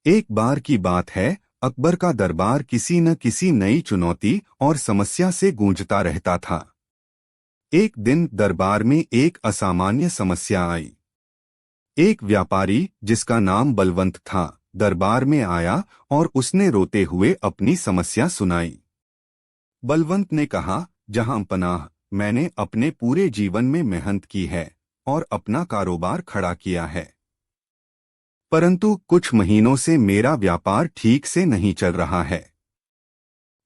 एक बार की बात है, अकबर का दरबार किसी न किसी नई चुनौती और समस्या से गूंजता रहता था। एक दिन दरबार में एक असामान्य समस्या आई। एक व्यापारी जिसका नाम बलवंत था, दरबार में आया और उसने रोते हुए अपनी समस्या सुनाई। बलवंत ने कहा, जहां पनाह, मैंने अपने पूरे जीवन में मेहनत की है और अपना कारोबार खड़ा किया है, परंतु कुछ महीनों से मेरा व्यापार ठीक से नहीं चल रहा है।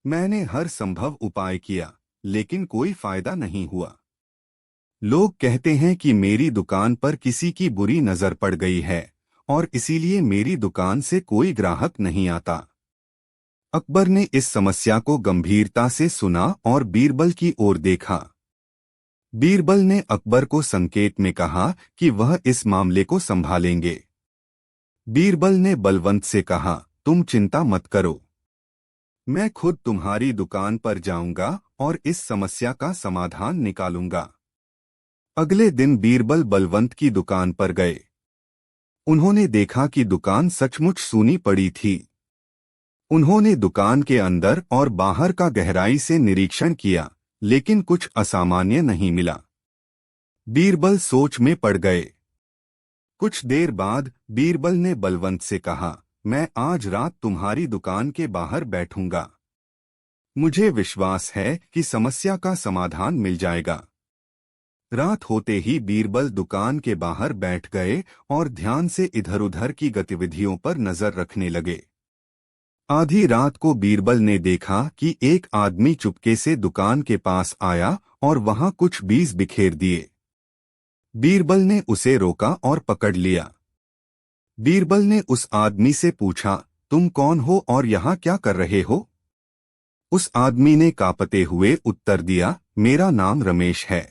मैंने हर संभव उपाय किया, लेकिन कोई फायदा नहीं हुआ। लोग कहते हैं कि मेरी दुकान पर किसी की बुरी नजर पड़ गई है और इसीलिए मेरी दुकान से कोई ग्राहक नहीं आता। अकबर ने इस समस्या को गंभीरता से सुना और बीरबल की ओर देखा। बीरबल ने अकबर को संकेत में कहा कि वह इस मामले को संभालेंगे। बीरबल ने बलवंत से कहा, तुम चिंता मत करो, मैं खुद तुम्हारी दुकान पर जाऊंगा और इस समस्या का समाधान निकालूंगा। अगले दिन बीरबल बलवंत की दुकान पर गए। उन्होंने देखा कि दुकान सचमुच सूनी पड़ी थी। उन्होंने दुकान के अंदर और बाहर का गहराई से निरीक्षण किया, लेकिन कुछ असामान्य नहीं मिला। बीरबल सोच में पड़ गए। कुछ देर बाद बीरबल ने बलवंत से कहा, मैं आज रात तुम्हारी दुकान के बाहर बैठूंगा। मुझे विश्वास है कि समस्या का समाधान मिल जाएगा। रात होते ही बीरबल दुकान के बाहर बैठ गए और ध्यान से इधर-उधर की गतिविधियों पर नजर रखने लगे। आधी रात को बीरबल ने देखा कि एक आदमी चुपके से दुकान के पास आया और वहां कुछ बीज बिखेर दिए। बीरबल ने उसे रोका और पकड़ लिया। बीरबल ने उस आदमी से पूछा, तुम कौन हो और यहाँ क्या कर रहे हो? उस आदमी ने कांपते हुए उत्तर दिया, मेरा नाम रमेश है।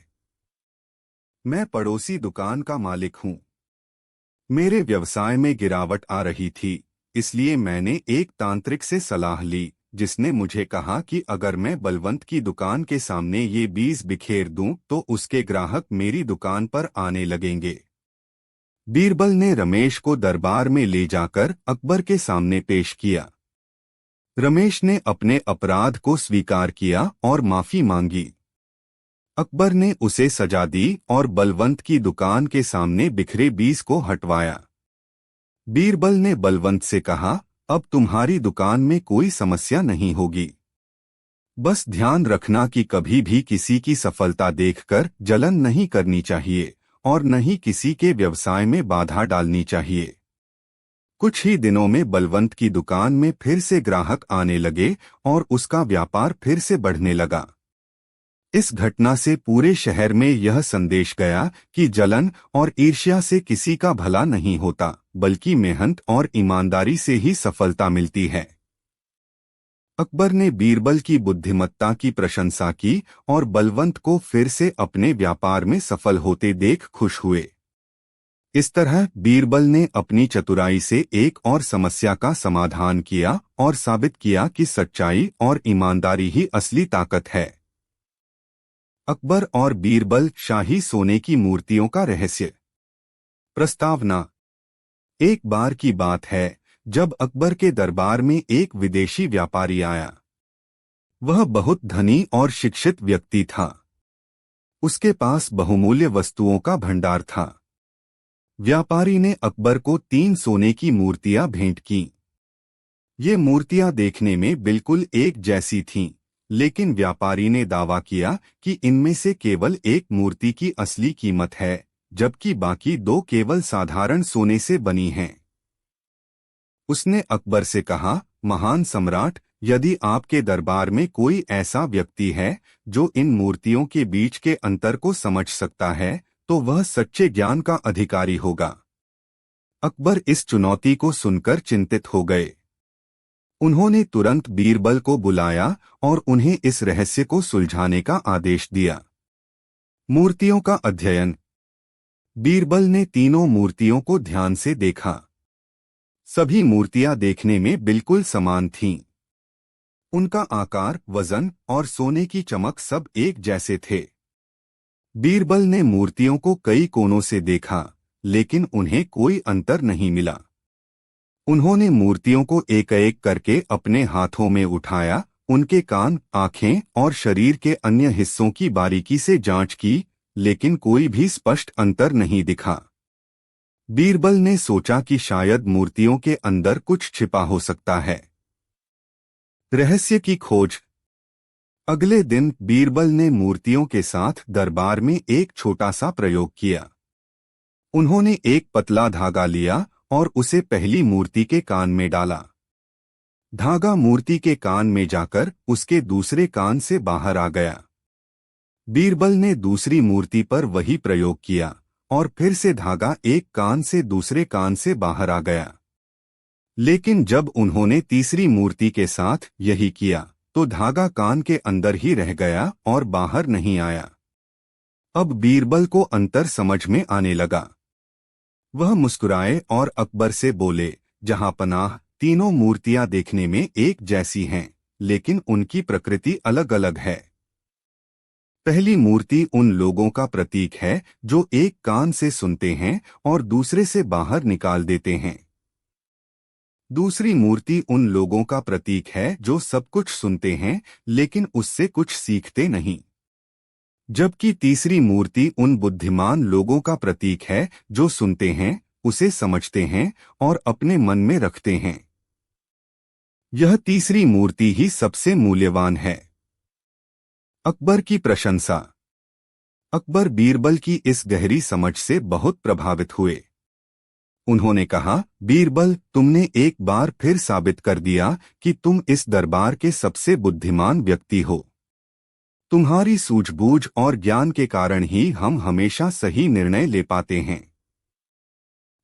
मैं पड़ोसी दुकान का मालिक हूँ। मेरे व्यवसाय में गिरावट आ रही थी, इसलिए मैंने एक तांत्रिक से सलाह ली, जिसने मुझे कहा कि अगर मैं बलवंत की दुकान के सामने ये बीज बिखेर दूं तो उसके ग्राहक मेरी दुकान पर आने लगेंगे। बीरबल ने रमेश को दरबार में ले जाकर अकबर के सामने पेश किया। रमेश ने अपने अपराध को स्वीकार किया और माफी मांगी। अकबर ने उसे सजा दी और बलवंत की दुकान के सामने बिखरे बीज को हटवाया। बीरबल ने बलवंत से कहा, अब तुम्हारी दुकान में कोई समस्या नहीं होगी। बस ध्यान रखना कि कभी भी किसी की सफलता देखकर जलन नहीं करनी चाहिए और न ही किसी के व्यवसाय में बाधा डालनी चाहिए। कुछ ही दिनों में बलवंत की दुकान में फिर से ग्राहक आने लगे और उसका व्यापार फिर से बढ़ने लगा। इस घटना से पूरे शहर में यह संदेश गया कि जलन और ईर्ष्या से किसी का भला नहीं होता, बल्कि मेहनत और ईमानदारी से ही सफलता मिलती है। अकबर ने बीरबल की बुद्धिमत्ता की प्रशंसा की और बलवंत को फिर से अपने व्यापार में सफल होते देख खुश हुए। इस तरह बीरबल ने अपनी चतुराई से एक और समस्या का समाधान किया और साबित किया कि सच्चाई और ईमानदारी ही असली ताकत है। अकबर और बीरबल शाही सोने की मूर्तियों का रहस्य। प्रस्तावना। एक बार की बात है, जब अकबर के दरबार में एक विदेशी व्यापारी आया। वह बहुत धनी और शिक्षित व्यक्ति था। उसके पास बहुमूल्य वस्तुओं का भंडार था। व्यापारी ने अकबर को 3 सोने की मूर्तियां भेंट की। ये मूर्तियां देखने में बिल्कुल एक जैसी थीं, लेकिन व्यापारी ने दावा किया कि इनमें से केवल एक मूर्ति की असली कीमत है, जबकि बाकी 2 केवल साधारण सोने से बनी हैं। उसने अकबर से कहा, महान सम्राट, यदि आपके दरबार में कोई ऐसा व्यक्ति है जो इन मूर्तियों के बीच के अंतर को समझ सकता है, तो वह सच्चे ज्ञान का अधिकारी होगा। अकबर इस चुनौती को सुनकर चिंतित हो गए। उन्होंने तुरंत बीरबल को बुलाया और उन्हें इस रहस्य को सुलझाने का आदेश दिया। मूर्तियों का अध्ययन। बीरबल ने तीनों मूर्तियों को ध्यान से देखा। सभी मूर्तियां देखने में बिल्कुल समान थीं। उनका आकार, वजन और सोने की चमक सब एक जैसे थे। बीरबल ने मूर्तियों को कई कोनों से देखा, लेकिन उन्हें कोई अंतर नहीं मिला। उन्होंने मूर्तियों को एक एक करके अपने हाथों में उठाया, उनके कान, आंखें और शरीर के अन्य हिस्सों की बारीकी से जांच की, लेकिन कोई भी स्पष्ट अंतर नहीं दिखा। बीरबल ने सोचा कि शायद मूर्तियों के अंदर कुछ छिपा हो सकता है। रहस्य की खोज। अगले दिन बीरबल ने मूर्तियों के साथ दरबार में एक छोटा सा प्रयोग किया। उन्होंने एक पतला धागा लिया और उसे पहली मूर्ति के कान में डाला। धागा मूर्ति के कान में जाकर उसके दूसरे कान से बाहर आ गया। बीरबल ने दूसरी मूर्ति पर वही प्रयोग किया और फिर से धागा एक कान से दूसरे कान से बाहर आ गया। लेकिन जब उन्होंने तीसरी मूर्ति के साथ यही किया तो धागा कान के अंदर ही रह गया और बाहर नहीं आया। अब बीरबल को अंतर समझ में आने लगा। वह मुस्कुराए और अकबर से बोले, जहां पनाह, तीनों मूर्तियां देखने में एक जैसी हैं, लेकिन उनकी प्रकृति अलग अलग है। पहली मूर्ति उन लोगों का प्रतीक है जो एक कान से सुनते हैं और दूसरे से बाहर निकाल देते हैं। दूसरी मूर्ति उन लोगों का प्रतीक है जो सब कुछ सुनते हैं लेकिन उससे कुछ सीखते नहीं। जबकि तीसरी मूर्ति उन बुद्धिमान लोगों का प्रतीक है जो सुनते हैं, उसे समझते हैं और अपने मन में रखते हैं। यह तीसरी मूर्ति ही सबसे मूल्यवान है। अकबर की प्रशंसा। अकबर बीरबल की इस गहरी समझ से बहुत प्रभावित हुए। उन्होंने कहा, बीरबल, तुमने एक बार फिर साबित कर दिया कि तुम इस दरबार के सबसे बुद्धिमान व्यक्ति हो। तुम्हारी सूझबूझ और ज्ञान के कारण ही हम हमेशा सही निर्णय ले पाते हैं।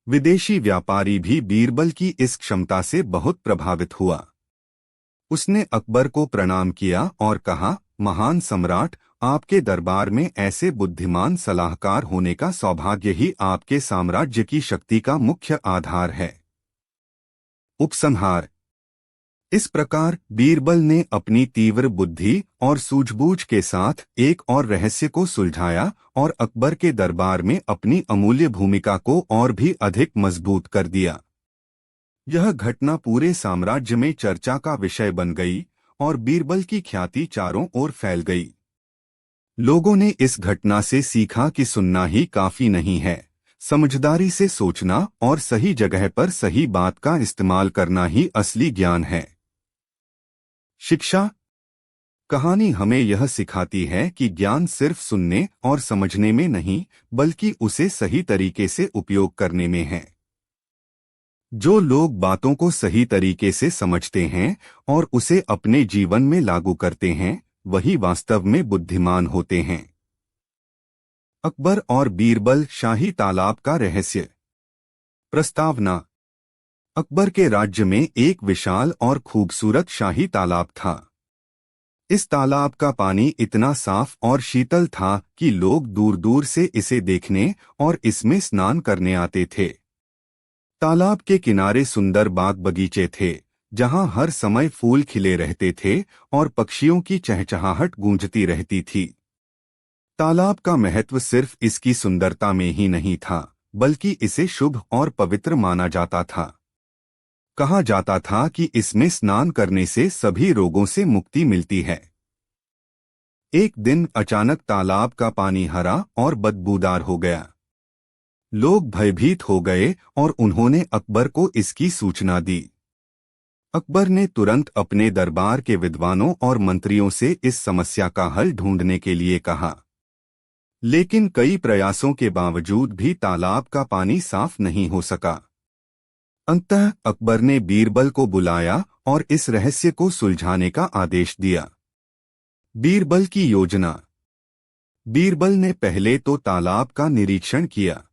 विदेशी व्यापारी भी बीरबल की इस क्षमता से बहुत प्रभावित हुआ। उसने अकबर को प्रणाम किया और कहा, महान सम्राट, आपके दरबार में ऐसे बुद्धिमान सलाहकार होने का सौभाग्य ही आपके साम्राज्य की शक्ति का मुख्य आधार है। उपसंहार। इस प्रकार बीरबल ने अपनी तीव्र बुद्धि और सूझबूझ के साथ एक और रहस्य को सुलझाया और अकबर के दरबार में अपनी अमूल्य भूमिका को और भी अधिक मजबूत कर दिया। यह घटना पूरे साम्राज्य में चर्चा का विषय बन गई और बीरबल की ख्याति चारों ओर फैल गई। लोगों ने इस घटना से सीखा कि सुनना ही काफी नहीं है, समझदारी से सोचना और सही जगह पर सही बात का इस्तेमाल करना ही असली ज्ञान है। शिक्षा। कहानी हमें यह सिखाती है कि ज्ञान सिर्फ सुनने और समझने में नहीं, बल्कि उसे सही तरीके से उपयोग करने में है। जो लोग बातों को सही तरीके से समझते हैं और उसे अपने जीवन में लागू करते हैं, वही वास्तव में बुद्धिमान होते हैं। अकबर और बीरबल शाही तालाब का रहस्य। प्रस्तावना। अकबर के राज्य में एक विशाल और खूबसूरत शाही तालाब था। इस तालाब का पानी इतना साफ और शीतल था कि लोग दूर दूर से इसे देखने और इसमें स्नान करने आते थे। तालाब के किनारे सुंदर बाग बगीचे थे, जहां हर समय फूल खिले रहते थे और पक्षियों की चहचहाहट गूंजती रहती थी। तालाब का महत्व सिर्फ इसकी सुंदरता में ही नहीं था, बल्कि इसे शुभ और पवित्र माना जाता था। कहा जाता था कि इसमें स्नान करने से सभी रोगों से मुक्ति मिलती है। एक दिन अचानक तालाब का पानी हरा और बदबूदार हो गया। लोग भयभीत हो गए और उन्होंने अकबर को इसकी सूचना दी। अकबर ने तुरंत अपने दरबार के विद्वानों और मंत्रियों से इस समस्या का हल ढूंढने के लिए कहा। लेकिन कई प्रयासों के बावजूद भी तालाब का पानी साफ नहीं हो सका। अंततः अकबर ने बीरबल को बुलाया और इस रहस्य को सुलझाने का आदेश दिया। बीरबल की योजना। बीरबल ने पहले तो तालाब का निरीक्षण किया।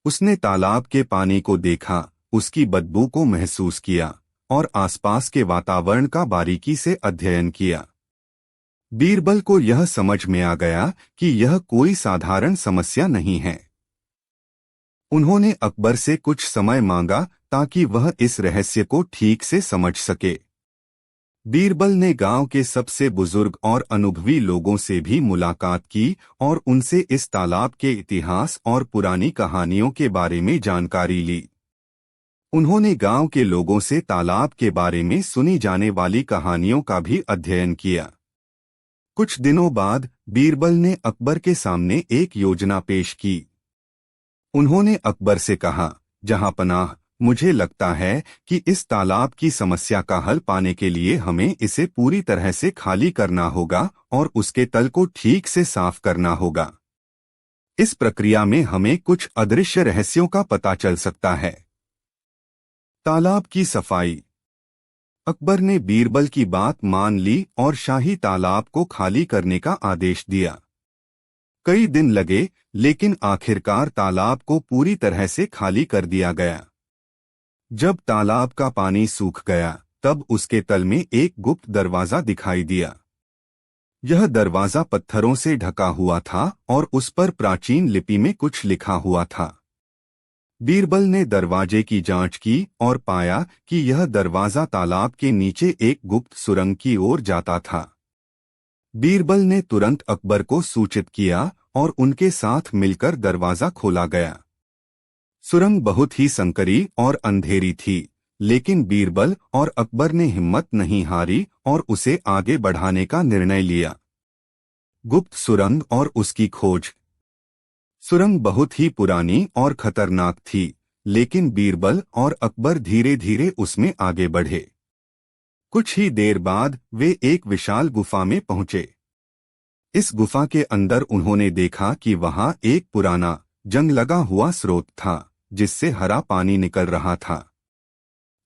उसने तालाब के पानी को देखा, उसकी बदबू को महसूस किया और आसपास के वातावरण का बारीकी से अध्ययन किया। बीरबल को यह समझ में आ गया कि यह कोई साधारण समस्या नहीं है। उन्होंने अकबर से कुछ समय मांगा ताकि वह इस रहस्य को ठीक से समझ सके। बीरबल ने गांव के सबसे बुजुर्ग और अनुभवी लोगों से भी मुलाकात की और उनसे इस तालाब के इतिहास और पुरानी कहानियों के बारे में जानकारी ली। उन्होंने गांव के लोगों से तालाब के बारे में सुनी जाने वाली कहानियों का भी अध्ययन किया। कुछ दिनों बाद बीरबल ने अकबर के सामने एक योजना पेश की। उन्होंने अकबर से कहा, जहांपनाह, मुझे लगता है कि इस तालाब की समस्या का हल पाने के लिए हमें इसे पूरी तरह से खाली करना होगा और उसके तल को ठीक से साफ करना होगा। इस प्रक्रिया में हमें कुछ अदृश्य रहस्यों का पता चल सकता है। तालाब की सफाई। अकबर ने बीरबल की बात मान ली और शाही तालाब को खाली करने का आदेश दिया। कई दिन लगे, लेकिन आखिरकार तालाब को पूरी तरह से खाली कर दिया गया। जब तालाब का पानी सूख गया, तब उसके तल में एक गुप्त दरवाजा दिखाई दिया। यह दरवाजा पत्थरों से ढका हुआ था और उस पर प्राचीन लिपि में कुछ लिखा हुआ था। बीरबल ने दरवाजे की जांच की और पाया कि यह दरवाजा तालाब के नीचे एक गुप्त सुरंग की ओर जाता था। बीरबल ने तुरंत अकबर को सूचित किया और उनके साथ मिलकर दरवाजा खोला गया। सुरंग बहुत ही संकरी और अंधेरी थी, लेकिन बीरबल और अकबर ने हिम्मत नहीं हारी और उसे आगे बढ़ाने का निर्णय लिया। गुप्त सुरंग और उसकी खोज। सुरंग बहुत ही पुरानी और खतरनाक थी, लेकिन बीरबल और अकबर धीरे धीरे उसमें आगे बढ़े। कुछ ही देर बाद वे एक विशाल गुफा में पहुंचे। इस गुफा के अंदर उन्होंने देखा कि वहां एक पुराना, जंग लगा हुआ स्रोत था, जिससे हरा पानी निकल रहा था।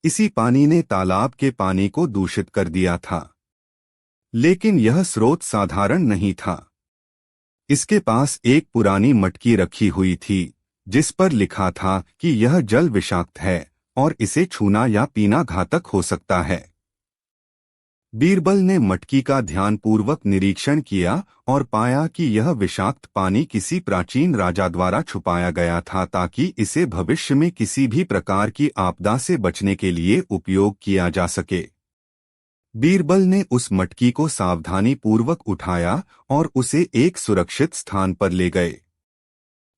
इसी पानी ने तालाब के पानी को दूषित कर दिया था। लेकिन यह स्रोत साधारण नहीं था। इसके पास एक पुरानी मटकी रखी हुई थी, जिस पर लिखा था कि यह जल विषाक्त है और इसे छूना या पीना घातक हो सकता है। बीरबल ने मटकी का ध्यानपूर्वक निरीक्षण किया और पाया कि यह विषाक्त पानी किसी प्राचीन राजा द्वारा छुपाया गया था ताकि इसे भविष्य में किसी भी प्रकार की आपदा से बचने के लिए उपयोग किया जा सके। बीरबल ने उस मटकी को सावधानीपूर्वक उठाया और उसे एक सुरक्षित स्थान पर ले गए।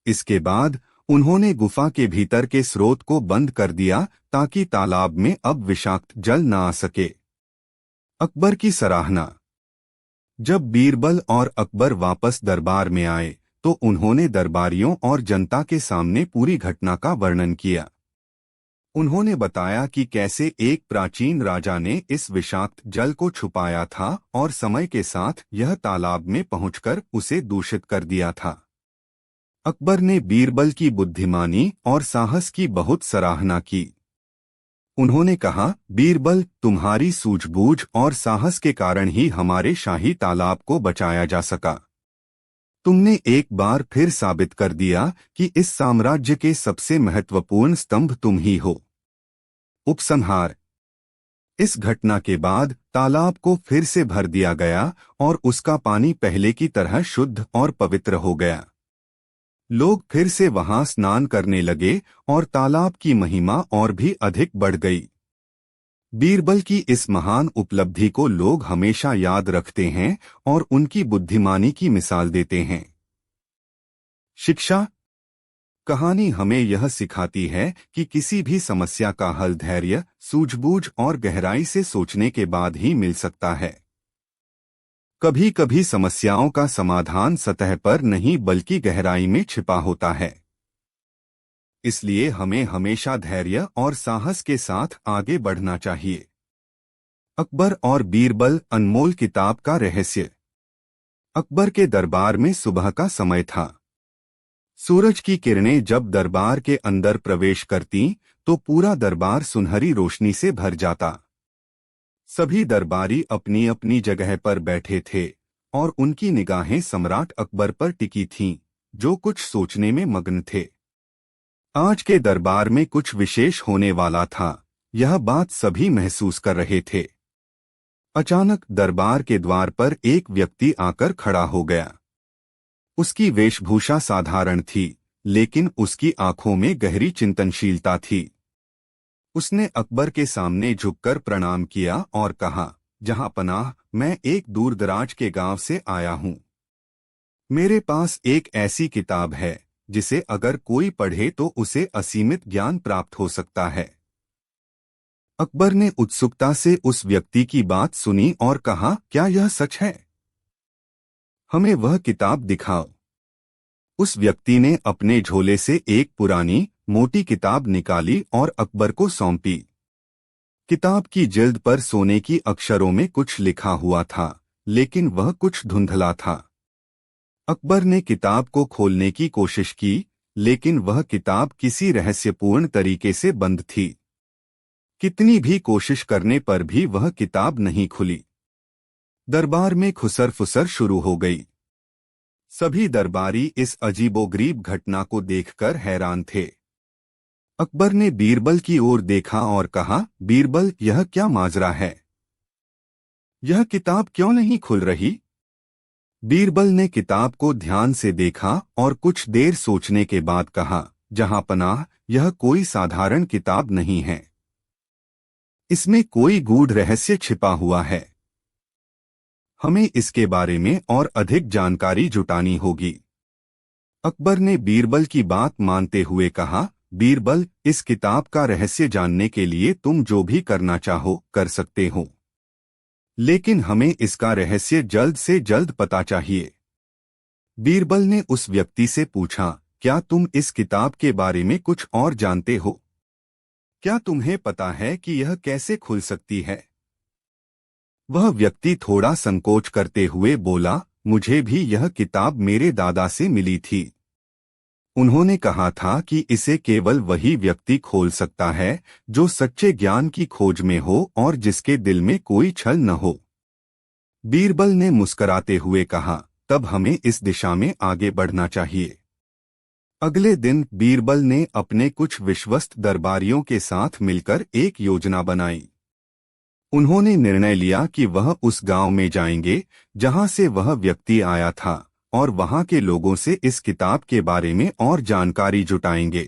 इसके बाद उन्होंने गुफा के भीतर के स्रोत को बंद कर दिया ताकि तालाब में अब विषाक्त जल न आ सके। अकबर की सराहना। जब बीरबल और अकबर वापस दरबार में आए, तो उन्होंने दरबारियों और जनता के सामने पूरी घटना का वर्णन किया। उन्होंने बताया कि कैसे एक प्राचीन राजा ने इस विषाक्त जल को छुपाया था और समय के साथ यह तालाब में पहुंचकर उसे दूषित कर दिया था। अकबर ने बीरबल की बुद्धिमानी और साहस की बहुत सराहना की। उन्होंने कहा, बीरबल, तुम्हारी सूझबूझ और साहस के कारण ही हमारे शाही तालाब को बचाया जा सका। तुमने एक बार फिर साबित कर दिया कि इस साम्राज्य के सबसे महत्वपूर्ण स्तंभ तुम ही हो। उपसंहार। इस घटना के बाद तालाब को फिर से भर दिया गया और उसका पानी पहले की तरह शुद्ध और पवित्र हो गया। लोग फिर से वहां स्नान करने लगे और तालाब की महिमा और भी अधिक बढ़ गई। बीरबल की इस महान उपलब्धि को लोग हमेशा याद रखते हैं और उनकी बुद्धिमानी की मिसाल देते हैं। शिक्षा। कहानी हमें यह सिखाती है कि किसी भी समस्या का हल धैर्य, सूझबूझ और गहराई से सोचने के बाद ही मिल सकता है। कभी कभी समस्याओं का समाधान सतह पर नहीं बल्कि गहराई में छिपा होता है। इसलिए हमें हमेशा धैर्य और साहस के साथ आगे बढ़ना चाहिए। अकबर और बीरबल, अनमोल किताब का रहस्य। अकबर के दरबार में सुबह का समय था। सूरज की किरणें जब दरबार के अंदर प्रवेश करती तो पूरा दरबार सुनहरी रोशनी से भर जाता। सभी दरबारी अपनी अपनी जगह पर बैठे थे और उनकी निगाहें सम्राट अकबर पर टिकी थीं, जो कुछ सोचने में मग्न थे। आज के दरबार में कुछ विशेष होने वाला था, यह बात सभी महसूस कर रहे थे। अचानक दरबार के द्वार पर एक व्यक्ति आकर खड़ा हो गया। उसकी वेशभूषा साधारण थी, लेकिन उसकी आंखों में गहरी चिंतनशीलता थी। उसने अकबर के सामने झुककर प्रणाम किया और कहा, जहांपनाह, मैं एक दूरदराज के गांव से आया हूं। मेरे पास एक ऐसी किताब है जिसे अगर कोई पढ़े तो उसे असीमित ज्ञान प्राप्त हो सकता है। अकबर ने उत्सुकता से उस व्यक्ति की बात सुनी और कहा, क्या यह सच है? हमें वह किताब दिखाओ। उस व्यक्ति ने अपने झोले से एक पुरानी मोटी किताब निकाली और अकबर को सौंपी। किताब की जिल्द पर सोने की अक्षरों में कुछ लिखा हुआ था, लेकिन वह कुछ धुंधला था। अकबर ने किताब को खोलने की कोशिश की, लेकिन वह किताब किसी रहस्यपूर्ण तरीके से बंद थी। कितनी भी कोशिश करने पर भी वह किताब नहीं खुली। दरबार में खुसर फुसर शुरू हो गई। सभी दरबारी इस अजीबोगरीब घटना को देखकर हैरान थे। अकबर ने बीरबल की ओर देखा और कहा, बीरबल, यह क्या माजरा है? यह किताब क्यों नहीं खुल रही? बीरबल ने किताब को ध्यान से देखा और कुछ देर सोचने के बाद कहा, जहां पनाह, यह कोई साधारण किताब नहीं है। इसमें कोई गूढ़ रहस्य छिपा हुआ है। हमें इसके बारे में और अधिक जानकारी जुटानी होगी। अकबर ने बीरबल की बात मानते हुए कहा, बीरबल, इस किताब का रहस्य जानने के लिए तुम जो भी करना चाहो कर सकते हो, लेकिन हमें इसका रहस्य जल्द से जल्द पता चाहिए। बीरबल ने उस व्यक्ति से पूछा, क्या तुम इस किताब के बारे में कुछ और जानते हो? क्या तुम्हें पता है कि यह कैसे खुल सकती है? वह व्यक्ति थोड़ा संकोच करते हुए बोला, मुझे भी यह किताब मेरे दादा से मिली थी। उन्होंने कहा था कि इसे केवल वही व्यक्ति खोल सकता है जो सच्चे ज्ञान की खोज में हो और जिसके दिल में कोई छल न हो। बीरबल ने मुस्कराते हुए कहा, तब हमें इस दिशा में आगे बढ़ना चाहिए। अगले दिन बीरबल ने अपने कुछ विश्वस्त दरबारियों के साथ मिलकर एक योजना बनाई। उन्होंने निर्णय लिया कि वह उस गांव में जाएंगे जहां से वह व्यक्ति आया था और वहां के लोगों से इस किताब के बारे में और जानकारी जुटाएंगे।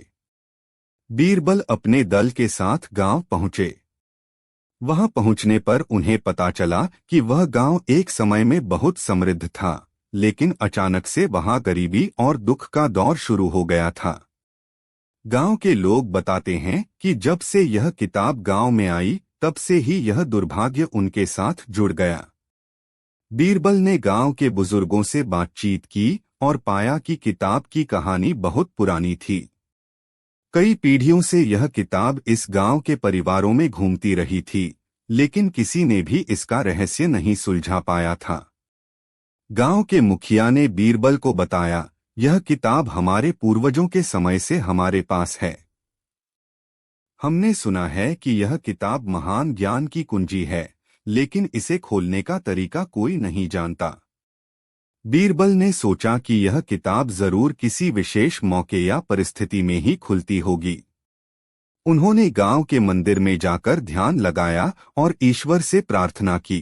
बीरबल अपने दल के साथ गांव पहुंचे। वहां पहुंचने पर उन्हें पता चला कि वह गांव एक समय में बहुत समृद्ध था, लेकिन अचानक से वहां गरीबी और दुख का दौर शुरू हो गया था। गांव के लोग बताते हैं कि जब से यह किताब गांव में आई, तब से ही यह दुर्भाग्य उनके साथ जुड़ गया। बीरबल ने गांव के बुजुर्गों से बातचीत की और पाया कि किताब की कहानी बहुत पुरानी थी। कई पीढ़ियों से यह किताब इस गांव के परिवारों में घूमती रही थी, लेकिन किसी ने भी इसका रहस्य नहीं सुलझा पाया था। गांव के मुखिया ने बीरबल को बताया, यह किताब हमारे पूर्वजों के समय से हमारे पास है। हमने सुना है कि यह किताब महान ज्ञान की कुंजी है, लेकिन इसे खोलने का तरीका कोई नहीं जानता। बीरबल ने सोचा कि यह किताब जरूर किसी विशेष मौके या परिस्थिति में ही खुलती होगी। उन्होंने गांव के मंदिर में जाकर ध्यान लगाया और ईश्वर से प्रार्थना की।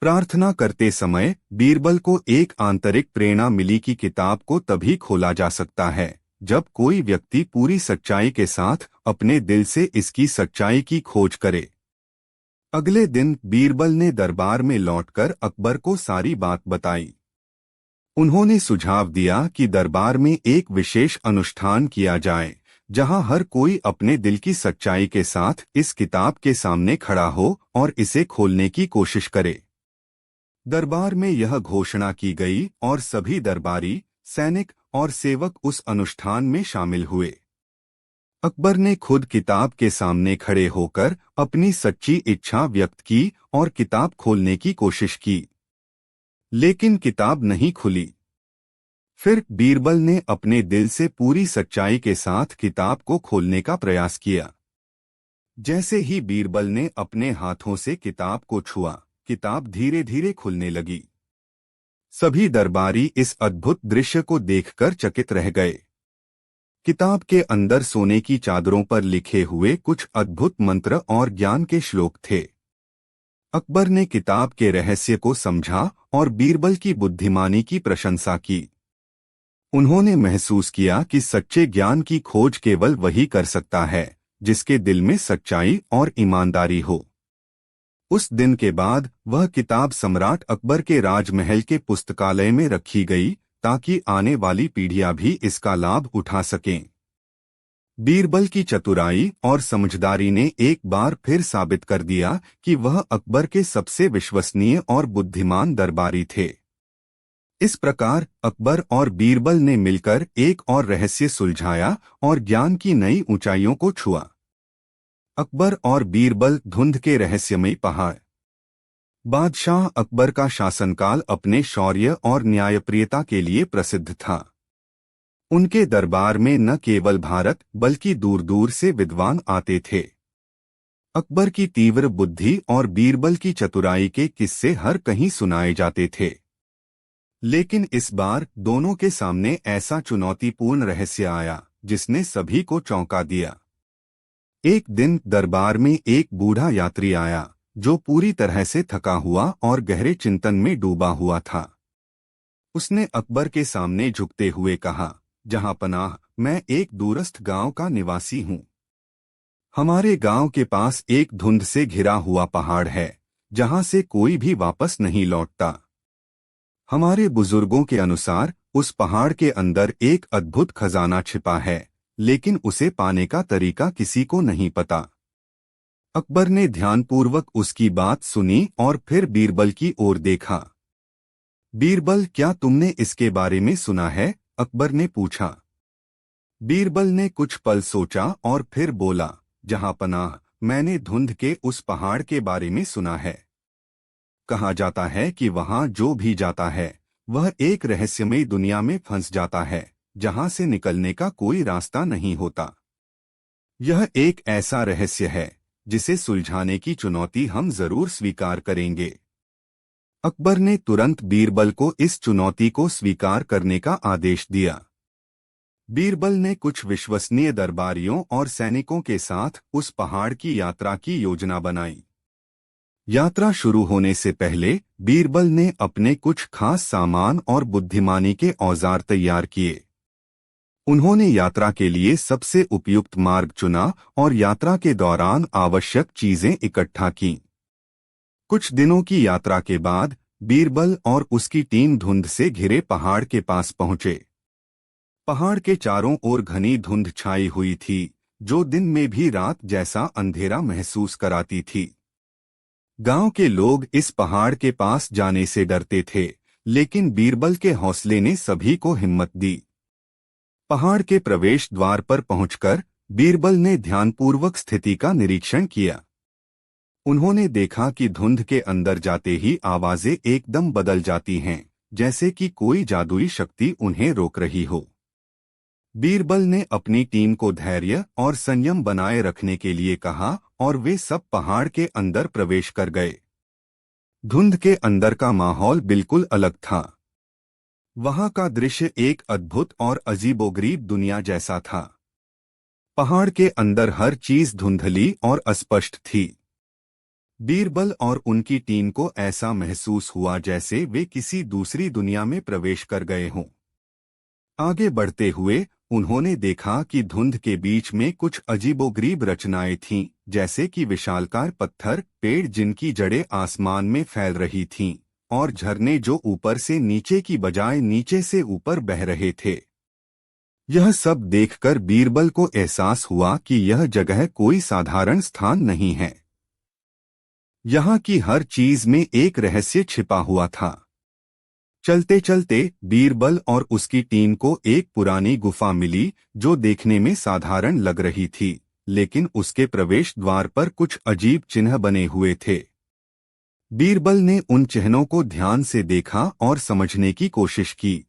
प्रार्थना करते समय बीरबल को एक आंतरिक प्रेरणा मिली कि किताब को तभी खोला जा सकता है जब कोई व्यक्ति पूरी सच्चाई के साथ अपने दिल से इसकी सच्चाई की खोज करे। अगले दिन बीरबल ने दरबार में लौटकर अकबर को सारी बात बताई। उन्होंने सुझाव दिया कि दरबार में एक विशेष अनुष्ठान किया जाए, जहां हर कोई अपने दिल की सच्चाई के साथ इस किताब के सामने खड़ा हो और इसे खोलने की कोशिश करे। दरबार में यह घोषणा की गई और सभी दरबारी, सैनिक और सेवक उस अनुष्ठान में शामिल हुए। अकबर ने खुद किताब के सामने खड़े होकर अपनी सच्ची इच्छा व्यक्त की और किताब खोलने की कोशिश की, लेकिन किताब नहीं खुली। फिर बीरबल ने अपने दिल से पूरी सच्चाई के साथ किताब को खोलने का प्रयास किया। जैसे ही बीरबल ने अपने हाथों से किताब को छुआ, किताब धीरे धीरे खुलने लगी। सभी दरबारी इस अद्भुत दृश्य को देखकर चकित रह गए। किताब के अंदर सोने की चादरों पर लिखे हुए कुछ अद्भुत मंत्र और ज्ञान के श्लोक थे। अकबर ने किताब के रहस्य को समझा और बीरबल की बुद्धिमानी की प्रशंसा की। उन्होंने महसूस किया कि सच्चे ज्ञान की खोज केवल वही कर सकता है जिसके दिल में सच्चाई और ईमानदारी हो। उस दिन के बाद वह किताब सम्राट अकबर के राजमहल के पुस्तकालय में रखी गई ताकि आने वाली पीढ़ियां भी इसका लाभ उठा सकें। बीरबल की चतुराई और समझदारी ने एक बार फिर साबित कर दिया कि वह अकबर के सबसे विश्वसनीय और बुद्धिमान दरबारी थे। इस प्रकार अकबर और बीरबल ने मिलकर एक और रहस्य सुलझाया और ज्ञान की नई ऊंचाइयों को छुआ। अकबर और बीरबल, धुंध के रहस्यमयी पहाड़। बादशाह अकबर का शासनकाल अपने शौर्य और न्यायप्रियता के लिए प्रसिद्ध था। उनके दरबार में न केवल भारत बल्कि दूर दूर से विद्वान आते थे। अकबर की तीव्र बुद्धि और बीरबल की चतुराई के किस्से हर कहीं सुनाए जाते थे। लेकिन इस बार दोनों के सामने ऐसा चुनौतीपूर्ण रहस्य आया जिसने सभी को चौंका दिया। एक दिन दरबार में एक बूढ़ा यात्री आया जो पूरी तरह से थका हुआ और गहरे चिंतन में डूबा हुआ था। उसने अकबर के सामने झुकते हुए कहा, जहांपनाह, मैं एक दूरस्थ गांव का निवासी हूं। हमारे गांव के पास एक धुंध से घिरा हुआ पहाड़ है जहां से कोई भी वापस नहीं लौटता। हमारे बुजुर्गों के अनुसार उस पहाड़ के अंदर एक अद्भुत खजाना छिपा है, लेकिन उसे पाने का तरीका किसी को नहीं पता। अकबर ने ध्यानपूर्वक उसकी बात सुनी और फिर बीरबल की ओर देखा। बीरबल, क्या तुमने इसके बारे में सुना है? अकबर ने पूछा। बीरबल ने कुछ पल सोचा और फिर बोला, जहांपनाह, मैंने धुंध के उस पहाड़ के बारे में सुना है। कहा जाता है कि वहां जो भी जाता है वह एक रहस्यमयी दुनिया में फंस जाता है जहां से निकलने का कोई रास्ता नहीं होता। यह एक ऐसा रहस्य है जिसे सुलझाने की चुनौती हम जरूर स्वीकार करेंगे। अकबर ने तुरंत बीरबल को इस चुनौती को स्वीकार करने का आदेश दिया। बीरबल ने कुछ विश्वसनीय दरबारियों और सैनिकों के साथ उस पहाड़ की यात्रा की योजना बनाई। यात्रा शुरू होने से पहले बीरबल ने अपने कुछ खास सामान और बुद्धिमानी के औजार तैयार किए। उन्होंने यात्रा के लिए सबसे उपयुक्त मार्ग चुना और यात्रा के दौरान आवश्यक चीजें इकट्ठा कीं। कुछ दिनों की यात्रा के बाद बीरबल और उसकी टीम धुंध से घिरे पहाड़ के पास पहुंचे। पहाड़ के चारों ओर घनी धुंध छाई हुई थी जो दिन में भी रात जैसा अंधेरा महसूस कराती थी। गांव के लोग इस पहाड़ के पास जाने से डरते थे, लेकिन बीरबल के हौसले ने सभी को हिम्मत दी। पहाड़ के प्रवेश द्वार पर पहुंचकर बीरबल ने ध्यानपूर्वक स्थिति का निरीक्षण किया। उन्होंने देखा कि धुंध के अंदर जाते ही आवाजें एकदम बदल जाती हैं, जैसे कि कोई जादुई शक्ति उन्हें रोक रही हो। बीरबल ने अपनी टीम को धैर्य और संयम बनाए रखने के लिए कहा और वे सब पहाड़ के अंदर प्रवेश कर गए। धुंध के अंदर का माहौल बिल्कुल अलग था। वहां का दृश्य एक अद्भुत और अजीबोगरीब दुनिया जैसा था। पहाड़ के अंदर हर चीज धुंधली और अस्पष्ट थी। बीरबल और उनकी टीम को ऐसा महसूस हुआ जैसे वे किसी दूसरी दुनिया में प्रवेश कर गए हों। आगे बढ़ते हुए उन्होंने देखा कि धुंध के बीच में कुछ अजीबोगरीब रचनाएं थीं, जैसे कि विशालकाय पत्थर, पेड़ जिनकी जड़ें आसमान में फैल रही थीं, और झरने जो ऊपर से नीचे की बजाय नीचे से ऊपर बह रहे थे। यह सब देखकर बीरबल को एहसास हुआ कि यह जगह कोई साधारण स्थान नहीं है। यहाँ की हर चीज में एक रहस्य छिपा हुआ था। चलते चलते बीरबल और उसकी टीम को एक पुरानी गुफा मिली जो देखने में साधारण लग रही थी, लेकिन उसके प्रवेश द्वार पर कुछ अजीब चिन्ह बने हुए थे। बीरबल ने उन चिन्हों को ध्यान से देखा और समझने की कोशिश की।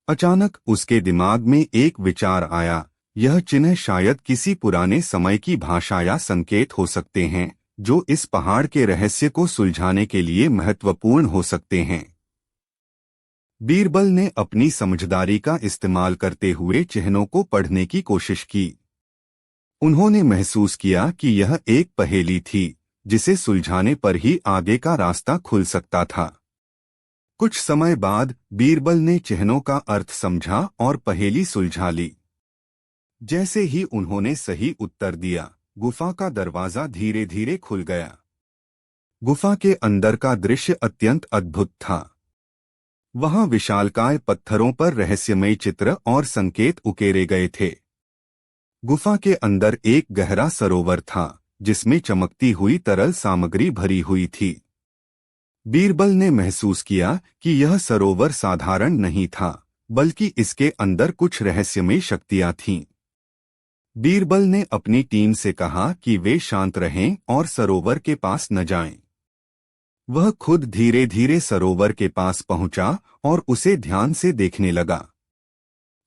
अचानक उसके दिमाग में एक विचार आया, यह चिन्ह शायद किसी पुराने समय की भाषा या संकेत हो सकते हैं जो इस पहाड़ के रहस्य को सुलझाने के लिए महत्वपूर्ण हो सकते हैं। बीरबल ने अपनी समझदारी का इस्तेमाल करते हुए चिन्हों को पढ़ने की कोशिश की। उन्होंने महसूस किया कि यह एक पहेली थी जिसे सुलझाने पर ही आगे का रास्ता खुल सकता था। कुछ समय बाद बीरबल ने चिन्हों का अर्थ समझा और पहेली सुलझा ली। जैसे ही उन्होंने सही उत्तर दिया, गुफा का दरवाजा धीरे धीरे खुल गया। गुफा के अंदर का दृश्य अत्यंत अद्भुत था। वहां विशालकाय पत्थरों पर रहस्यमय चित्र और संकेत उकेरे गए थे। गुफा के अंदर एक गहरा सरोवर था जिसमें चमकती हुई तरल सामग्री भरी हुई थी। बीरबल ने महसूस किया कि यह सरोवर साधारण नहीं था, बल्कि इसके अंदर कुछ रहस्यमयी शक्तियां थीं। बीरबल ने अपनी टीम से कहा कि वे शांत रहें और सरोवर के पास न जाएं। वह खुद धीरे धीरे सरोवर के पास पहुंचा और उसे ध्यान से देखने लगा।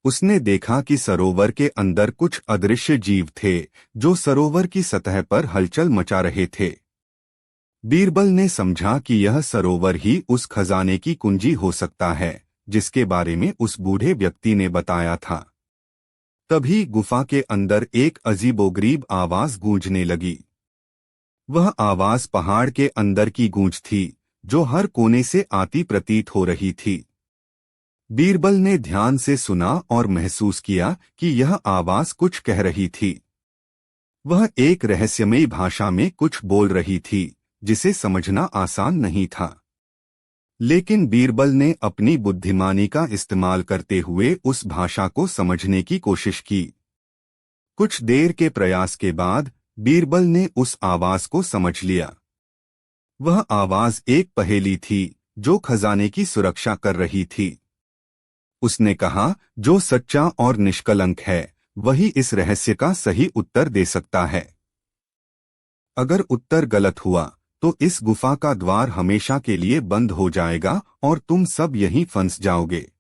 उसने देखा कि सरोवर के अंदर कुछ अदृश्य जीव थे जो सरोवर की सतह पर हलचल मचा रहे थे। बीरबल ने समझा कि यह सरोवर ही उस खजाने की कुंजी हो सकता है जिसके बारे में उस बूढ़े व्यक्ति ने बताया था। तभी गुफा के अंदर एक अजीबोगरीब आवाज गूंजने लगी। वह आवाज पहाड़ के अंदर की गूंज थी जो हर कोने से आती प्रतीत हो रही थी। बीरबल ने ध्यान से सुना और महसूस किया कि यह आवाज कुछ कह रही थी। वह एक रहस्यमयी भाषा में कुछ बोल रही थी जिसे समझना आसान नहीं था। लेकिन बीरबल ने अपनी बुद्धिमानी का इस्तेमाल करते हुए उस भाषा को समझने की कोशिश की। कुछ देर के प्रयास के बाद बीरबल ने उस आवाज को समझ लिया। वह आवाज एक पहेली थी जो खजाने की सुरक्षा कर रही थी। उसने कहा, जो सच्चा और निष्कलंक है वही इस रहस्य का सही उत्तर दे सकता है। अगर उत्तर गलत हुआ तो इस गुफा का द्वार हमेशा के लिए बंद हो जाएगा और तुम सब यहीं फंस जाओगे।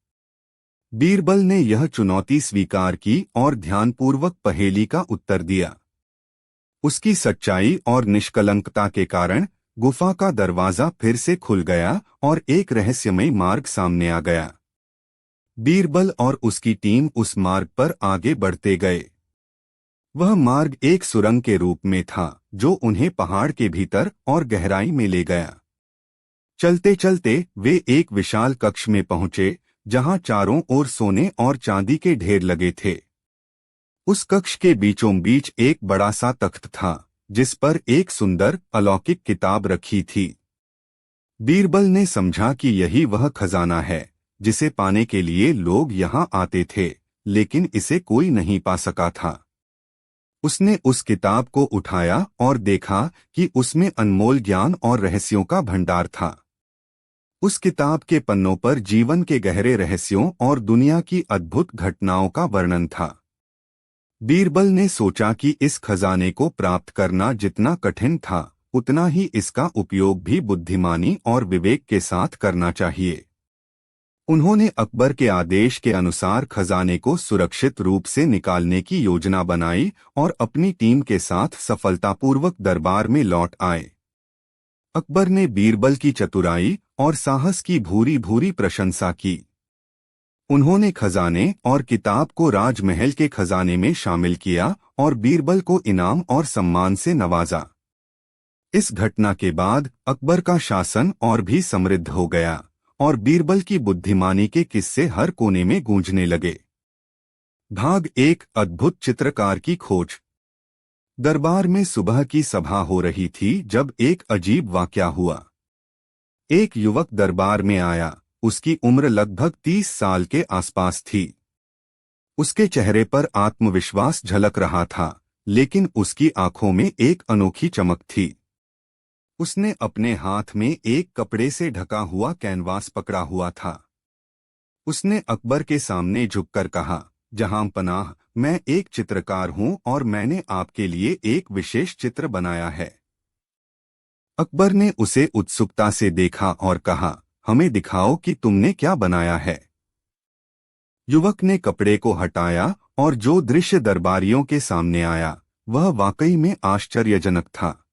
बीरबल ने यह चुनौती स्वीकार की और ध्यानपूर्वक पहेली का उत्तर दिया। उसकी सच्चाई और निष्कलंकता के कारण गुफा का दरवाजा फिर से खुल गया और एक रहस्यमय मार्ग सामने आ गया। बीरबल और उसकी टीम उस मार्ग पर आगे बढ़ते गए। वह मार्ग एक सुरंग के रूप में था जो उन्हें पहाड़ के भीतर और गहराई में ले गया। चलते चलते वे एक विशाल कक्ष में पहुंचे जहां चारों ओर सोने और चांदी के ढेर लगे थे। उस कक्ष के बीचों बीच एक बड़ा सा तख्त था जिस पर एक सुंदर अलौकिक किताब रखी थी। बीरबल ने समझा कि यही वह खजाना है जिसे पाने के लिए लोग यहां आते थे, लेकिन इसे कोई नहीं पा सका था। उसने उस किताब को उठाया और देखा कि उसमें अनमोल ज्ञान और रहस्यों का भंडार था। उस किताब के पन्नों पर जीवन के गहरे रहस्यों और दुनिया की अद्भुत घटनाओं का वर्णन था। बीरबल ने सोचा कि इस खजाने को प्राप्त करना जितना कठिन था, उतना ही इसका उपयोग भी बुद्धिमानी और विवेक के साथ करना चाहिए। उन्होंने अकबर के आदेश के अनुसार खजाने को सुरक्षित रूप से निकालने की योजना बनाई और अपनी टीम के साथ सफलतापूर्वक दरबार में लौट आए। अकबर ने बीरबल की चतुराई और साहस की भूरी भूरी प्रशंसा की। उन्होंने खजाने और किताब को राजमहल के खजाने में शामिल किया और बीरबल को इनाम और सम्मान से नवाजा। इस घटना के बाद अकबर का शासन और भी समृद्ध हो गया और बीरबल की बुद्धिमानी के किस्से हर कोने में गूंजने लगे। भाग एक, अद्भुत चित्रकार की खोज। दरबार में सुबह की सभा हो रही थी जब एक अजीब वाकया हुआ। एक युवक दरबार में आया। उसकी उम्र लगभग 30 साल के आसपास थी। उसके चेहरे पर आत्मविश्वास झलक रहा था, लेकिन उसकी आंखों में एक अनोखी चमक थी। उसने अपने हाथ में एक कपड़े से ढका हुआ कैनवास पकड़ा हुआ था। उसने अकबर के सामने झुककर कहा, जहां पनाह, मैं एक चित्रकार हूं और मैंने आपके लिए एक विशेष चित्र बनाया है। अकबर ने उसे उत्सुकता से देखा और कहा, हमें दिखाओ कि तुमने क्या बनाया है। युवक ने कपड़े को हटाया और जो दृश्य दरबारियों के सामने आया वह वाकई में आश्चर्यजनक था।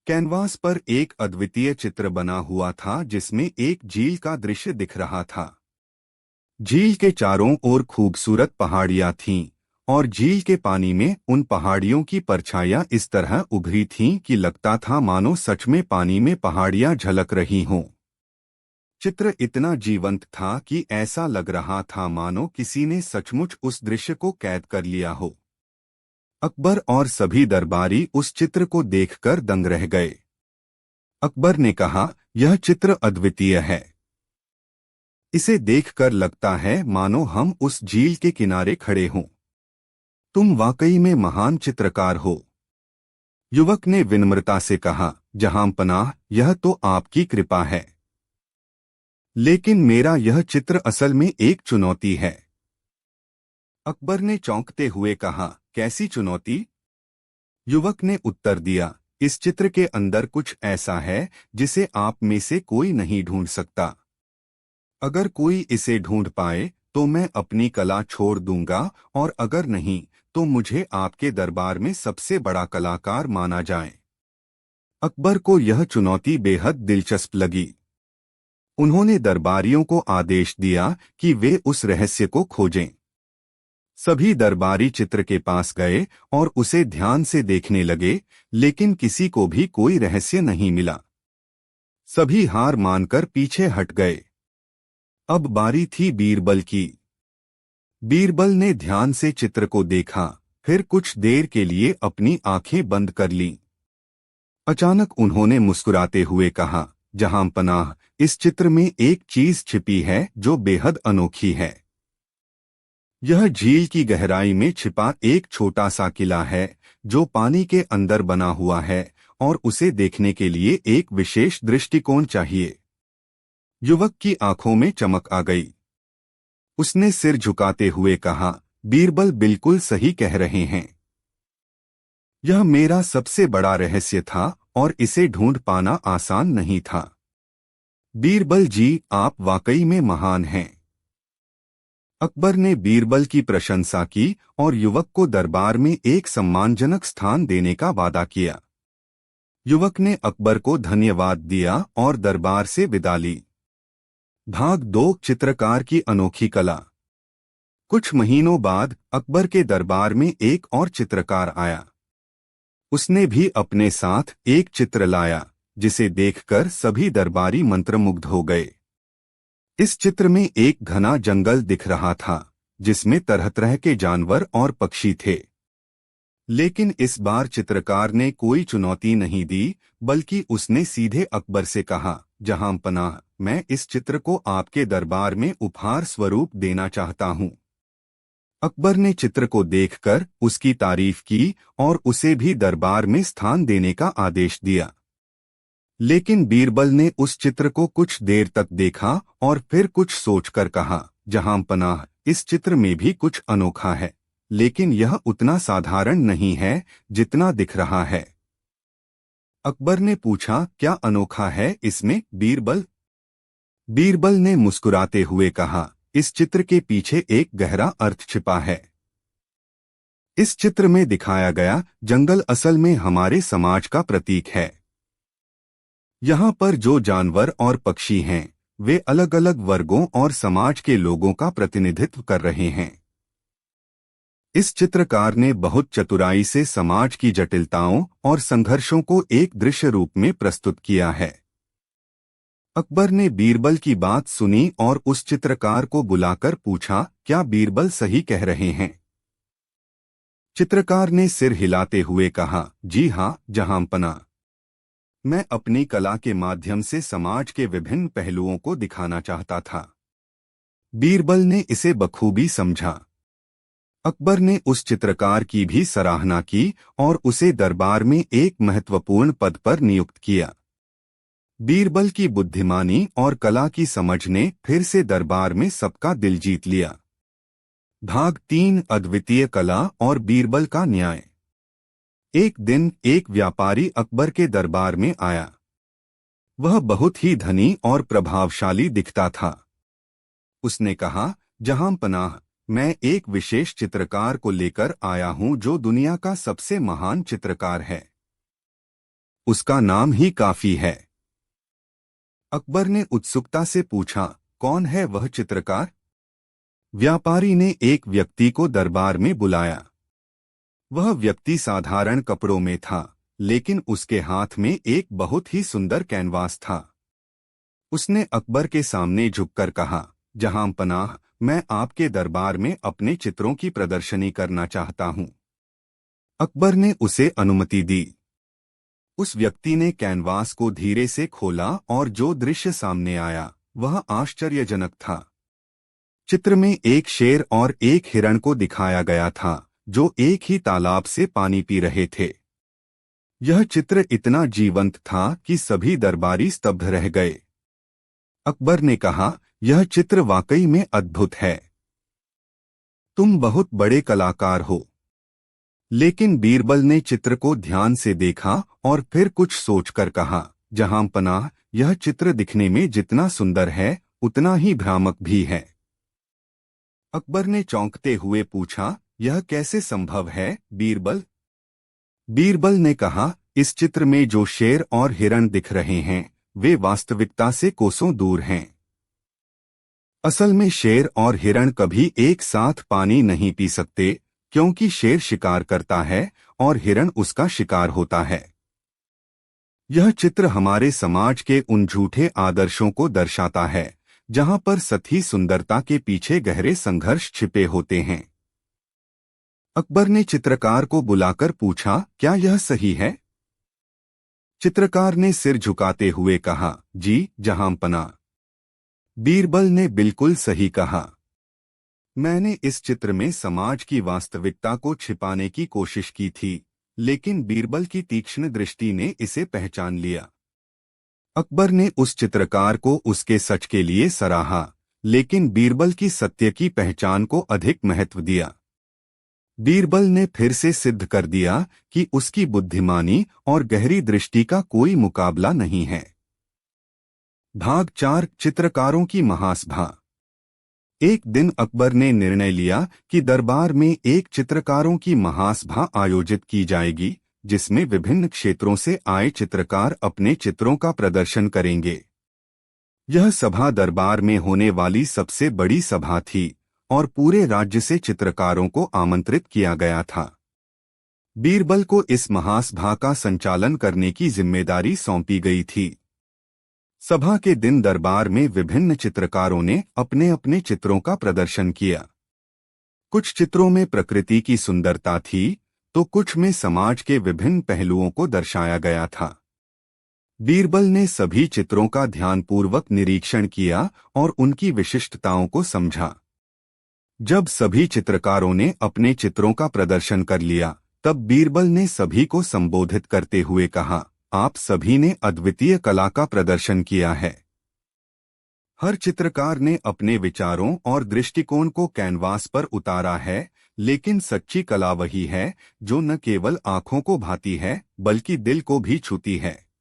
कैनवास पर एक अद्वितीय चित्र बना हुआ था जिसमें एक झील का दृश्य दिख रहा था। झील के चारों ओर खूबसूरत पहाड़ियां थीं और झील के पानी में उन पहाड़ियों की परछाइयां इस तरह उभरी थीं कि लगता था मानो सच में पानी में पहाड़ियां झलक रही हों। चित्र इतना जीवंत था कि ऐसा लग रहा था मानो किसी ने सचमुच उस दृश्य को कैद कर लिया हो। अकबर और सभी दरबारी उस चित्र को देखकर दंग रह गए। अकबर ने कहा, यह चित्र अद्वितीय है। इसे देखकर लगता है मानो हम उस झील के किनारे खड़े हों। तुम वाकई में महान चित्रकार हो। युवक ने विनम्रता से कहा, जहांपनाह, यह तो आपकी कृपा है, लेकिन मेरा यह चित्र असल में एक चुनौती है। अकबर ने चौंकते हुए कहा, कैसी चुनौती? युवक ने उत्तर दिया, इस चित्र के अंदर कुछ ऐसा है जिसे आप में से कोई नहीं ढूंढ सकता। अगर कोई इसे ढूंढ पाए तो मैं अपनी कला छोड़ दूंगा, और अगर नहीं तो मुझे आपके दरबार में सबसे बड़ा कलाकार माना जाए। अकबर को यह चुनौती बेहद दिलचस्प लगी। उन्होंने दरबारियों को आदेश दिया कि वे उस रहस्य को खोजें। सभी दरबारी चित्र के पास गए और उसे ध्यान से देखने लगे, लेकिन किसी को भी कोई रहस्य नहीं मिला। सभी हार मानकर पीछे हट गए। अब बारी थी बीरबल की। बीरबल ने ध्यान से चित्र को देखा, फिर कुछ देर के लिए अपनी आंखें बंद कर लीं। अचानक उन्होंने मुस्कुराते हुए कहा, जहांपनाह, इस चित्र में एक चीज छिपी है जो बेहद अनोखी है। यह झील की गहराई में छिपा एक छोटा सा किला है जो पानी के अंदर बना हुआ है, और उसे देखने के लिए एक विशेष दृष्टिकोण चाहिए। युवक की आंखों में चमक आ गई। उसने सिर झुकाते हुए कहा, बीरबल बिल्कुल सही कह रहे हैं। यह मेरा सबसे बड़ा रहस्य था और इसे ढूंढ पाना आसान नहीं था। बीरबल जी, आप वाकई में महान हैं। अकबर ने बीरबल की प्रशंसा की और युवक को दरबार में एक सम्मानजनक स्थान देने का वादा किया। युवक ने अकबर को धन्यवाद दिया और दरबार से विदा ली। भाग 2, चित्रकार की अनोखी कला। कुछ महीनों बाद अकबर के दरबार में एक और चित्रकार आया। उसने भी अपने साथ एक चित्र लाया, जिसे देखकर सभी दरबारी मंत्रमुग्ध हो गए। इस चित्र में एक घना जंगल दिख रहा था, जिसमें तरह तरह के जानवर और पक्षी थे। लेकिन इस बार चित्रकार ने कोई चुनौती नहीं दी, बल्कि उसने सीधे अकबर से कहा, जहांपनाह, मैं इस चित्र को आपके दरबार में उपहार स्वरूप देना चाहता हूं। अकबर ने चित्र को देखकर उसकी तारीफ की और उसे भी दरबार में स्थान देने का आदेश दिया। लेकिन बीरबल ने उस चित्र को कुछ देर तक देखा और फिर कुछ सोचकर कहा, जहांपनाह, इस चित्र में भी कुछ अनोखा है, लेकिन यह उतना साधारण नहीं है जितना दिख रहा है। अकबर ने पूछा, क्या अनोखा है इसमें, बीरबल? बीरबल ने मुस्कुराते हुए कहा, इस चित्र के पीछे एक गहरा अर्थ छिपा है। इस चित्र में दिखाया गया जंगल असल में हमारे समाज का प्रतीक है। यहाँ पर जो जानवर और पक्षी हैं, वे अलग अलग वर्गों और समाज के लोगों का प्रतिनिधित्व कर रहे हैं। इस चित्रकार ने बहुत चतुराई से समाज की जटिलताओं और संघर्षों को एक दृश्य रूप में प्रस्तुत किया है। अकबर ने बीरबल की बात सुनी और उस चित्रकार को बुलाकर पूछा, क्या बीरबल सही कह रहे हैं? चित्रकार ने सिर हिलाते हुए कहा, जी हाँ, जहांपनाह, मैं अपनी कला के माध्यम से समाज के विभिन्न पहलुओं को दिखाना चाहता था। बीरबल ने इसे बखूबी समझा। अकबर ने उस चित्रकार की भी सराहना की और उसे दरबार में एक महत्वपूर्ण पद पर नियुक्त किया। बीरबल की बुद्धिमानी और कला की समझ ने फिर से दरबार में सबका दिल जीत लिया। भाग 3, अद्वितीय कला और बीरबल का न्याय। एक दिन एक व्यापारी अकबर के दरबार में आया। वह बहुत ही धनी और प्रभावशाली दिखता था। उसने कहा, जहांपनाह, मैं एक विशेष चित्रकार को लेकर आया हूं जो दुनिया का सबसे महान चित्रकार है। उसका नाम ही काफी है। अकबर ने उत्सुकता से पूछा, कौन है वह चित्रकार? व्यापारी ने एक व्यक्ति को दरबार में बुलाया। वह व्यक्ति साधारण कपड़ों में था, लेकिन उसके हाथ में एक बहुत ही सुंदर कैनवास था। उसने अकबर के सामने झुककर कहा, जहांपनाह, मैं आपके दरबार में अपने चित्रों की प्रदर्शनी करना चाहता हूं। अकबर ने उसे अनुमति दी। उस व्यक्ति ने कैनवास को धीरे से खोला और जो दृश्य सामने आया वह आश्चर्यजनक था। चित्र में एक शेर और एक हिरण को दिखाया गया था, जो एक ही तालाब से पानी पी रहे थे। यह चित्र इतना जीवंत था कि सभी दरबारी स्तब्ध रह गए। अकबर ने कहा, यह चित्र वाकई में अद्भुत है। तुम बहुत बड़े कलाकार हो। लेकिन बीरबल ने चित्र को ध्यान से देखा और फिर कुछ सोचकर कहा, जहांपनाह, यह चित्र दिखने में जितना सुंदर है उतना ही भ्रामक भी है। अकबर ने चौंकते हुए पूछा, यह कैसे संभव है, बीरबल? बीरबल ने कहा, इस चित्र में जो शेर और हिरण दिख रहे हैं वे वास्तविकता से कोसों दूर हैं। असल में शेर और हिरण कभी एक साथ पानी नहीं पी सकते, क्योंकि शेर शिकार करता है और हिरण उसका शिकार होता है। यह चित्र हमारे समाज के उन झूठे आदर्शों को दर्शाता है जहां पर सतही सुंदरता के पीछे गहरे संघर्ष छिपे होते हैं। अकबर ने चित्रकार को बुलाकर पूछा, क्या यह सही है? चित्रकार ने सिर झुकाते हुए कहा, जी जहांपनाह। बीरबल ने बिल्कुल सही कहा। मैंने इस चित्र में समाज की वास्तविकता को छिपाने की कोशिश की थी, लेकिन बीरबल की तीक्ष्ण दृष्टि ने इसे पहचान लिया। अकबर ने उस चित्रकार को उसके सच के लिए सराहा, लेकिन बीरबल की सत्य की पहचान को अधिक महत्व दिया। बीरबल ने फिर से सिद्ध कर दिया कि उसकी बुद्धिमानी और गहरी दृष्टि का कोई मुकाबला नहीं है। भाग 4, चित्रकारों की महासभा। एक दिन अकबर ने निर्णय लिया कि दरबार में एक चित्रकारों की महासभा आयोजित की जाएगी, जिसमें विभिन्न क्षेत्रों से आए चित्रकार अपने चित्रों का प्रदर्शन करेंगे। यह सभा दरबार में होने वाली सबसे बड़ी सभा थी और पूरे राज्य से चित्रकारों को आमंत्रित किया गया था। बीरबल को इस महासभा का संचालन करने की जिम्मेदारी सौंपी गई थी। सभा के दिन दरबार में विभिन्न चित्रकारों ने अपने अपने चित्रों का प्रदर्शन किया। कुछ चित्रों में प्रकृति की सुंदरता थी, तो कुछ में समाज के विभिन्न पहलुओं को दर्शाया गया था। बीरबल ने सभी चित्रों का ध्यानपूर्वक निरीक्षण किया और उनकी विशिष्टताओं को समझा। जब सभी चित्रकारों ने अपने चित्रों का प्रदर्शन कर लिया, तब बीरबल ने सभी को संबोधित करते हुए कहा, आप सभी ने अद्वितीय कला का प्रदर्शन किया है। हर चित्रकार ने अपने विचारों और दृष्टिकोण को कैनवास पर उतारा है, लेकिन सच्ची कला वही है जो न केवल आंखों को भाती है बल्कि दिल को भी छूती है।